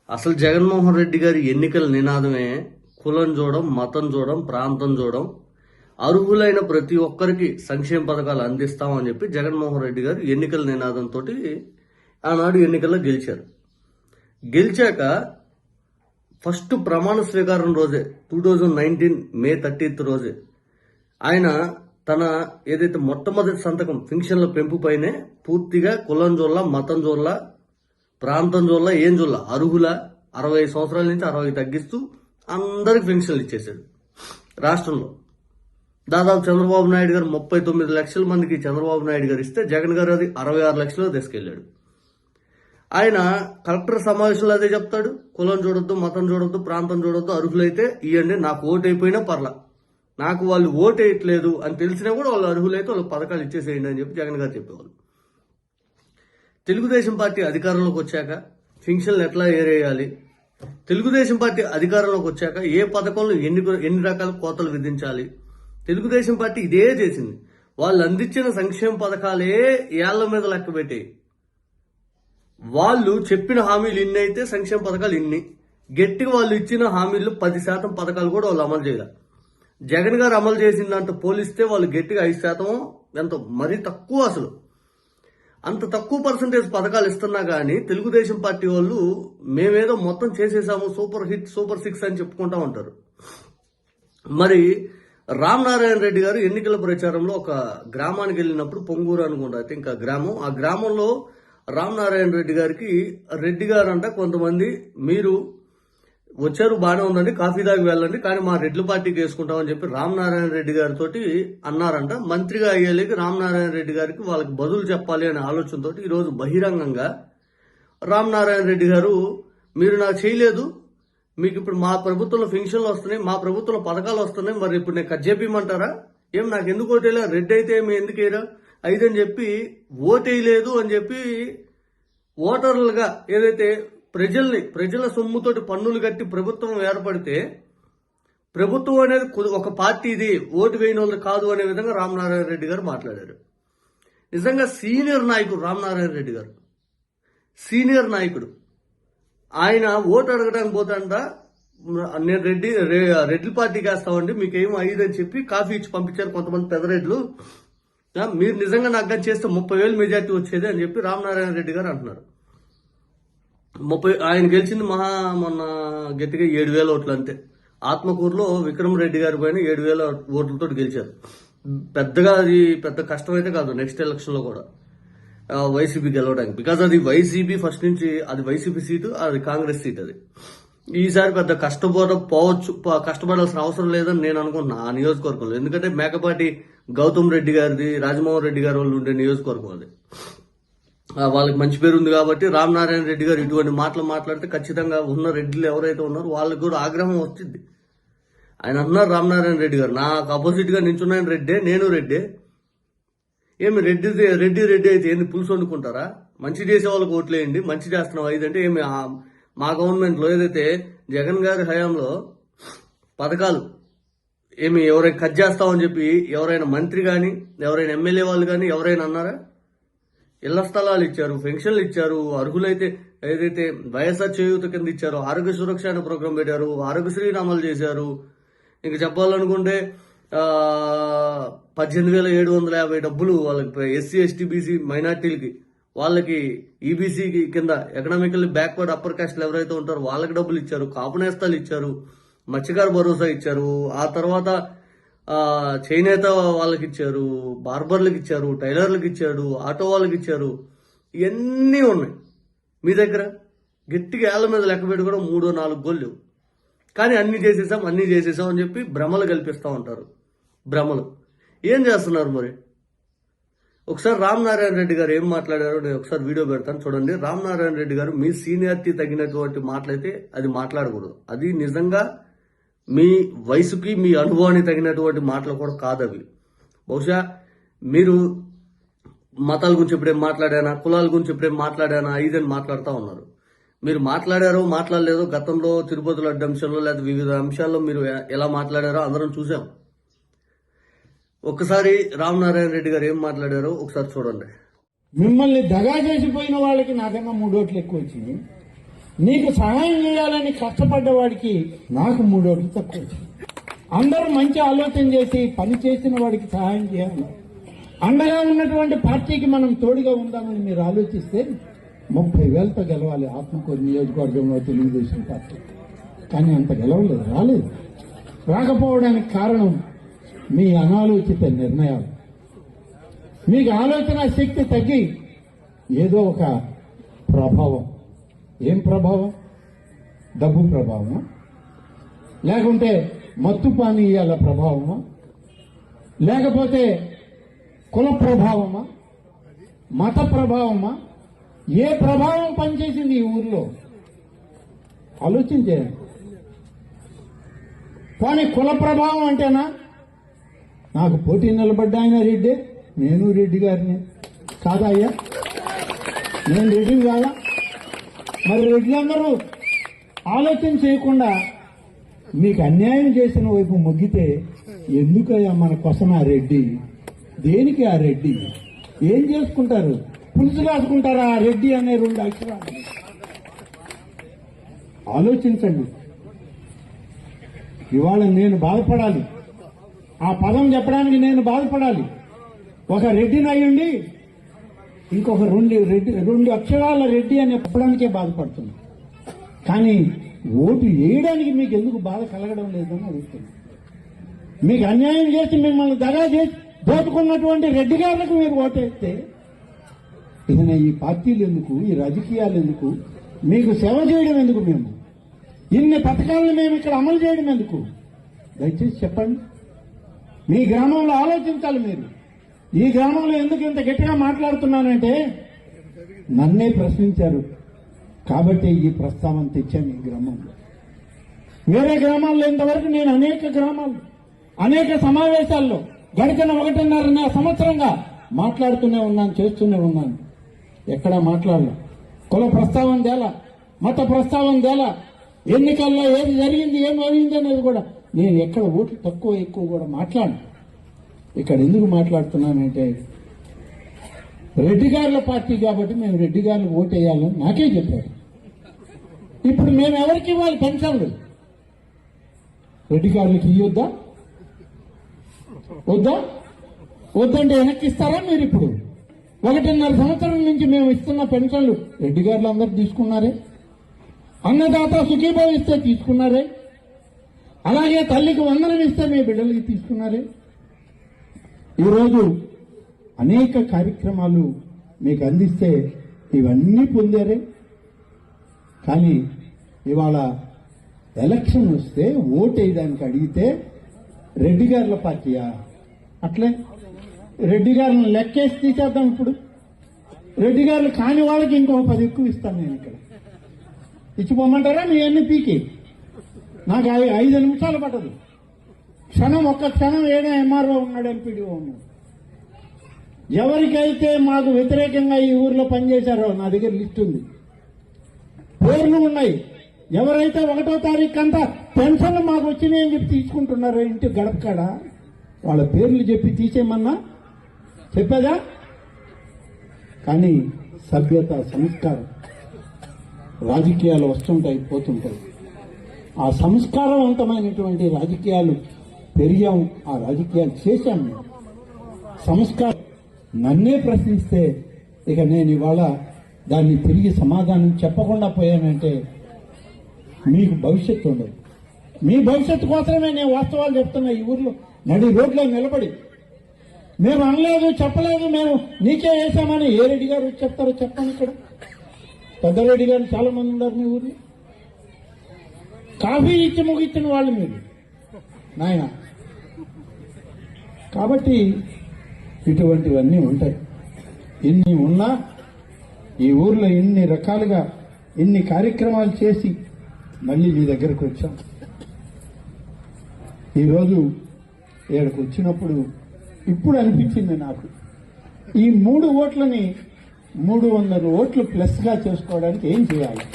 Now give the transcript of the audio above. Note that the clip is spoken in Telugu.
అసలు జగన్మోహన్ రెడ్డి గారి ఎన్నికల నినాదమే కులం చూడం, మతం చూడం, ప్రాంతం చూడం, అర్హులైన ప్రతి ఒక్కరికి సంక్షేమ పథకాలు అందిస్తామని చెప్పి జగన్మోహన్ రెడ్డి గారు ఎన్నికల నినాదంతో ఆనాడు ఎన్నికల్లో గెలిచారు. గెలిచాక ఫస్ట్ ప్రమాణ స్వీకారం రోజే 2019 మే 30 రోజే ఆయన తన ఏదైతే మొట్టమొదటి సంతకం పెన్షన్ల పెంపుపైనే పూర్తిగా కులం జోళ్ళ, మతం జోళ్ళ, ప్రాంతం జోళ్ళ, ఏం జోళ్ళ అర్హుల 60 సంవత్సరాల నుంచి 60 తగ్గిస్తూ అందరికి పెన్షన్లు ఇచ్చేశాడు. రాష్ట్రంలో దాదాపు చంద్రబాబు నాయుడు గారు 39 లక్షల మందికి చంద్రబాబు నాయుడు గారు ఇస్తే జగన్ గారు అది 66 లక్షలు తీసుకెళ్లాడు. ఆయన కలెక్టర్ సమావేశంలో అదే చెప్తాడు, కులం చూడొద్దు, మతం చూడొద్దు, ప్రాంతం చూడొద్దు, అర్హులైతే ఇవ్వండి, నాకు ఓటు అయిపోయినా పర్లా, నాకు వాళ్ళు ఓటు వేయట్లేదు అని తెలిసినా కూడా వాళ్ళు అర్హులైతే వాళ్ళకి పథకాలు ఇచ్చేసేయండి అని చెప్పి జగన్ గారు చెప్పేవాళ్ళు. తెలుగుదేశం పార్టీ అధికారంలోకి వచ్చాక పెన్షన్లు ఎట్లా ఏరేయాలి, తెలుగుదేశం పార్టీ అధికారంలోకి వచ్చాక ఏ పథకంలో ఎన్ని రకాల కోతలు విధించాలి, తెలుగుదేశం పార్టీ ఇదే చేసింది. వాళ్ళు అందించిన సంక్షేమ పథకాలే ఏళ్ల మీద లెక్క పెట్టాయి. వాళ్ళు చెప్పిన హామీలు ఇన్ని అయితే సంక్షేమ పథకాలు ఇన్ని, గట్టిగా వాళ్ళు ఇచ్చిన హామీలు 10% పథకాలు కూడా వాళ్ళు అమలు చేయాలి. జగన్ గారు అమలు చేసిన దాంతో పోలిస్తే వాళ్ళు గట్టిగా 5% ఎంతో మరీ తక్కువ. అసలు అంత తక్కువ పర్సంటేజ్ పథకాలు ఇస్తున్నా కానీ తెలుగుదేశం పార్టీ వాళ్ళు మేమేదో మొత్తం చేసేసాము, సూపర్ హిట్, సూపర్ 6 అని చెప్పుకుంటా ఉంటారు. మరి రామనారాయణ రెడ్డి గారు ఎన్నికల ప్రచారంలో ఒక గ్రామానికి వెళ్ళినప్పుడు, పొంగూరు అనుకుంటా అయితే ఇంకా గ్రామం, ఆ గ్రామంలో రామనారాయణ రెడ్డి గారికి రెడ్డి గారు అంట కొంతమంది, మీరు వచ్చారు బాగానే ఉందండి, కాఫీ దాకా వెళ్ళండి, కానీ మా రెడ్ల పార్టీకి వేసుకుంటామని చెప్పి రామనారాయణ రెడ్డి గారితో అన్నారంట. మంత్రిగా అయ్యేలేకి రామనారాయణ రెడ్డి గారికి వాళ్ళకి బదులు చెప్పాలి అనే ఆలోచనతో ఈరోజు బహిరంగంగా రామనారాయణ రెడ్డి గారు, మీరు నాకు చేయలేదు, మీకు ఇప్పుడు మా ప్రభుత్వంలో పెన్షన్లు వస్తున్నాయి, మా ప్రభుత్వంలో పథకాలు వస్తున్నాయి, మరి ఇప్పుడు నేను కట్ చేపిమంటారా, ఏం నాకు ఎందుకు ఓటేలా, రెడ్డి అయితే ఏమి ఎందుకు వేయరా 5 అని చెప్పి ఓటేయలేదు అని చెప్పి ఓటర్లుగా ఏదైతే ప్రజల సొమ్ముతోటి పన్నులు కట్టి ప్రభుత్వం ఏర్పడితే, ప్రభుత్వం అనేది ఒక పార్టీ, ఇది ఓటు వేయని వాళ్ళు కాదు అనే విధంగా రామనారాయణ రెడ్డి గారు మాట్లాడారు. నిజంగా సీనియర్ నాయకుడు రామనారాయణ రెడ్డి గారు, సీనియర్ నాయకుడు. ఆయన ఓటు అడగడానికి పోతాంట, నేను రెడ్డి పార్టీకి వేస్తామండి, మీకేమో 5 అని చెప్పి కాఫీ ఇచ్చి పంపించారు కొంతమంది పెదరెడ్లు, మీరు నిజంగా నాకు చేస్తే 30,000 మెజార్టీ వచ్చేది అని చెప్పి రామనారాయణ రెడ్డి గారు అంటున్నారు. ఆయన గెలిచింది మొన్న గట్టిగా 7,000 ఓట్లు అంతే. ఆత్మకూరులో విక్రమ్ రెడ్డి గారి పైన 7,000 ఓట్లతో గెలిచారు. పెద్దగా అది పెద్ద కష్టం అయితే కాదు నెక్స్ట్ ఎలక్షన్ లో కూడా వైసీపీ గెలవడానికి, బికాజ్ అది వైసీపీ ఫస్ట్ నుంచి, అది వైసీపీ సీటు, అది కాంగ్రెస్ సీట్. అది ఈసారి పెద్ద కష్టపడాల్సిన అవసరం లేదని నేను అనుకుంటున్నా ఆ నియోజకవర్గంలో. ఎందుకంటే మేకపాటి గౌతమ్ రెడ్డి గారిది, రాజమోహన్ రెడ్డి గారి వాళ్ళు ఉండే నియోజకవర్గం అది, వాళ్ళకి మంచి పేరు ఉంది కాబట్టి రామనారాయణ రెడ్డి గారు ఇటువంటి మాటలు మాట్లాడితే ఖచ్చితంగా ఉన్న రెడ్డిలు ఎవరైతే ఉన్నారో వాళ్ళకి కూడా ఆగ్రహం వచ్చింది. ఆయన అన్నారు రామనారాయణ రెడ్డి గారు, నాకు అపోజిట్ గా నించున్నాయని రెడ్డే, నేను రెడ్డే, ఏమి రెడ్డి అయితే ఏంది పులుసు వండుకుంటారా, మంచి చేసే వాళ్ళకి ఓట్లేయండి, మంచి చేస్తున్నాం 5 అంటే ఏమి, మా గవర్నమెంట్ లో ఏదైతే జగన్ గారి హయాంలో పథకాలు ఏమి ఎవరైనా కట్ చేస్తామని చెప్పి ఎవరైనా మంత్రి కానీ, ఎవరైనా ఎమ్మెల్యే వాళ్ళు కానీ ఎవరైనా అన్నారా? ఇళ్ల స్థలాలు ఇచ్చారు, పెన్షన్లు ఇచ్చారు, అర్హులైతే ఏదైతే వైఎస్ఆర్ చేయూత కింద ఇచ్చారో ఆరోగ్య సురక్ష అనే ప్రోగ్రాం పెట్టారు, ఆరోగ్యశ్రీని అమలు చేశారు. ఇంక చెప్పాలనుకుంటే 18,750 డబ్బులు వాళ్ళకి ఎస్సీ, ఎస్టీ, బీసీ మైనార్టీలకి, వాళ్ళకి ఈబీసీ కింద ఎకనామికల్లీ బ్యాక్వర్డ్ అప్పర్ కాస్ట్లు ఎవరైతే ఉంటారో వాళ్ళకి డబ్బులు ఇచ్చారు, కాపు నేస్తాలు ఇచ్చారు, మత్స్యకార భరోసా ఇచ్చారు, ఆ తర్వాత చేనేత వాళ్ళకి ఇచ్చారు, బార్బర్లకు ఇచ్చారు, టైలర్లకు ఇచ్చారు, ఆటో వాళ్ళకి ఇచ్చారు. ఇవన్నీ ఉన్నాయి మీ దగ్గర. గట్టిగా ఏళ్ల మీద లెక్క పెట్టి కూడా 3-4 గోళ్ళు, కానీ అన్ని చేసేసాం అని చెప్పి భ్రమలు కల్పిస్తూ ఉంటారు. భ్రమలు ఏం చేస్తున్నారు మరి? ఒకసారి రామనారాయణ రెడ్డి గారు ఏం మాట్లాడారో నేను ఒకసారి వీడియో పెడతాను చూడండి. రామనారాయణ రెడ్డి గారు మీ సీనియారిటీ తగినటువంటి మాటలైతే అది మాట్లాడకూడదు, అది నిజంగా మీ వయసుకి మీ అనుభవానికి తగినటువంటి మాటలు కూడా కాదవి. బహుశా మీరు మతాల గురించి ఎప్పుడేం మాట్లాడానా, కులాల గురించి ఎప్పుడేం మాట్లాడానా, 5 అని మాట్లాడుతూ ఉన్నారు. మీరు మాట్లాడారో మాట్లాడలేదో గతంలో తిరుపతి లడ్డు అంశంలో లేదా వివిధ అంశాల్లో మీరు ఎలా మాట్లాడారో అందరం చూసాం. ఒక్కసారి రామనారాయణ రెడ్డి గారు ఏం మాట్లాడారో ఒకసారి చూడండి. మిమ్మల్ని దగా చేసిపోయిన వాళ్ళకి నాకన్నా 3 ఓట్లు ఎక్కువ వచ్చింది. నీకు సహాయం చేయాలని కష్టపడ్డ వాడికి నాకు 3 ఓట్లు తక్కువ వచ్చింది. అందరూ మంచి ఆలోచన చేసి పని చేసిన వాడికి సహాయం చేయాలి. అండగా ఉన్నటువంటి పార్టీకి మనం తోడుగా ఉందామని మీరు ఆలోచిస్తే 30,000తో గెలవాలి ఆత్మకూరు నియోజకవర్గంలో తెలుగుదేశం పార్టీ. కానీ అంత గెలవలేదు, రాలేదు. రాకపోవడానికి కారణం మీ అనాలోచిత నిర్ణయాలు. మీకు ఆలోచన శక్తి తగ్గి ఏదో ఒక ప్రభావం. ఏం ప్రభావం? డబ్బు ప్రభావమా, లేకుంటే మత్తు పానీయాల ప్రభావమా, లేకపోతే కుల ప్రభావమా, మత ప్రభావమా? ఏ ప్రభావం పనిచేసింది ఈ ఊర్లో? ఆలోచించేయండి. కానీ కుల ప్రభావం అంటేనా? నాకు పోటీ నిలబడ్డ ఆయన రెడ్డి, నేను రెడ్డి గారిని కాదా అయ్యా? నేను రెడ్డిని కాదా? మరి రెడ్లందరూ ఆలోచన చేయకుండా మీకు అన్యాయం చేసిన వైపు మొగ్గితే ఎందుకయ్యా మన కోసం ఆ రెడ్డి? దేనికి ఆ రెడ్డి? ఏం చేసుకుంటారు? పులుసు కాసుకుంటారా ఆ రెడ్డి అనే 2 అక్షరాలు? ఆలోచించండి. ఇవాళ నేను బాధపడాలి, ఆ పదం చెప్పడానికి నేను బాధపడాలి. ఒక రెడ్డిని అయ్యండి ఇంకొక 2 అక్షరాల రెడ్డి అని చెప్పడానికే బాధపడుతున్నా. కానీ ఓటు వేయడానికి మీకు ఎందుకు బాధ కలగడం లేదని అడుగుతున్నా. మీకు అన్యాయం చేసి మిమ్మల్ని దగా చేసి దోచుకున్నటువంటి రెడ్డి గారులకు మీరు ఓటేస్తే ఇక ఈ పార్టీలు ఎందుకు, ఈ రాజకీయాలు ఎందుకు, మీకు సేవ చేయడం ఎందుకు? మేము ఇన్ని పథకాలను మేము ఇక్కడ అమలు చేయడం ఎందుకు? దయచేసి చెప్పండి. మీ గ్రామంలో ఆలోచించాలి మీరు. ఈ గ్రామంలో ఎందుకు ఇంత గట్టిగా మాట్లాడుతున్నానంటే నన్నే ప్రశ్నించారు కాబట్టి ఈ ప్రస్తావన తెచ్చాను. ఈ గ్రామంలో, వేరే గ్రామాల్లో ఇంతవరకు నేను అనేక సమావేశాల్లో గడిచిన 1.5 సంవత్సరంగా మాట్లాడుతూనే ఉన్నాను, చేస్తూనే ఉన్నాను. ఎక్కడా మాట్లాడలే. కుల ప్రస్తావన తేలా, మత ప్రస్తావన తేలా, ఎన్నికల్లో ఏది జరిగింది ఏం జరిగింది అనేది కూడా నేను ఎక్కడ ఓట్లు తక్కువ ఎక్కువ కూడా మాట్లాడను. ఇక్కడ ఎందుకు మాట్లాడుతున్నానంటే రెడ్డి గారుల పార్టీ కాబట్టి మేము రెడ్డి గారులు ఓటు వేయాలని నాకే చెప్పారు. ఇప్పుడు మేము ఎవరికి ఇవ్వాలి పెన్షన్లు? రెడ్డి గారులకి ఇవ్వద్దా? వద్దంటే వెనక్కి ఇస్తారా మీరు? ఇప్పుడు 1.5 సంవత్సరం నుంచి మేము ఇస్తున్న పెన్షన్లు రెడ్డి గారులు అందరూ తీసుకున్నారే. అన్నదాత సుఖీభావ ఇస్తే తీసుకున్నారే. అలాగే తల్లికి వందనం ఇస్తే మీ బిడ్డలకి తీసుకున్నారే. ఈరోజు అనేక కార్యక్రమాలు మీకు అందిస్తే ఇవన్నీ పొందారే. కానీ ఇవాళ ఎలక్షన్ వస్తే ఓటు వేయడానికి అడిగితే రెడ్డి గారుల పార్టీయా? అట్లే రెడ్డి గారిని లెక్కేసి తీసేద్దాం. ఇప్పుడు రెడ్డి గారులు కాని వాళ్ళకి ఇంకో 10 ఎక్కువ ఇస్తాను నేను. ఇక్కడ ఇచ్చిపోమంటారా? మీ అన్ని పీకి నాకు 5 నిమిషాలు పట్టదు. ఒక్క క్షణం ఏదో ఎంఆర్ఓ ఉన్నాడు, ఎంపీడీఓ ఉన్నాడు. ఎవరికైతే మాకు వ్యతిరేకంగా ఈ ఊర్లో పనిచేశారో నా దగ్గర లిస్ట్ ఉంది, పేర్లు ఉన్నాయి. ఎవరైతే 1వ తారీఖు అంతా పెన్షన్లు మాకు వచ్చినాయని చెప్పి తీసుకుంటున్నారో ఇంటి గడప కాడ వాళ్ళ పేర్లు చెప్పి తీసేయమన్నా చెప్పేదా? కానీ సభ్యత, సంస్కారం, రాజకీయాలు వస్తుంటాయి పోతుంటాయి. ఆ సంస్కారవంతమైనటువంటి రాజకీయాలు పెరిగాం, ఆ రాజకీయాలు చేశాం. సంస్కారం నన్నే ప్రశ్నిస్తే ఇక నేను ఇవాళ దాన్ని తిరిగి సమాధానం చెప్పకుండా పోయానంటే మీకు భవిష్యత్తు ఉండదు. మీ భవిష్యత్తు కోసమే నేను వాస్తవాలు చెప్తున్నా. ఈ ఊర్లో నడి రోడ్లో నిలబడి మేము అనలేదు, చెప్పలేదు, మేము నీకే వేసామని ఏ రెడ్డి గారు చెప్తారో చెప్పండి. ఇక్కడ పెద్దరెడ్డి గారు చాలా మంది ఉన్నారు మీ ఊర్లో. కాఫీ ఇచ్చి ముగిచ్చిన వాళ్ళు మీరు నాయన. కాబట్టి ఇటువంటివన్నీ ఉంటాయి. ఇన్ని ఉన్నా ఈ ఊర్లో ఇన్ని రకాలుగా ఇన్ని కార్యక్రమాలు చేసి మళ్ళీ మీ దగ్గరకు వచ్చాం. ఈరోజు ఇక్కడికి వచ్చినప్పుడు ఇప్పుడు అనిపించింది నాకు, ఈ 3 ఓట్లని 300 ఓట్లు ప్లస్గా చేసుకోవడానికి ఏం చేయాలి?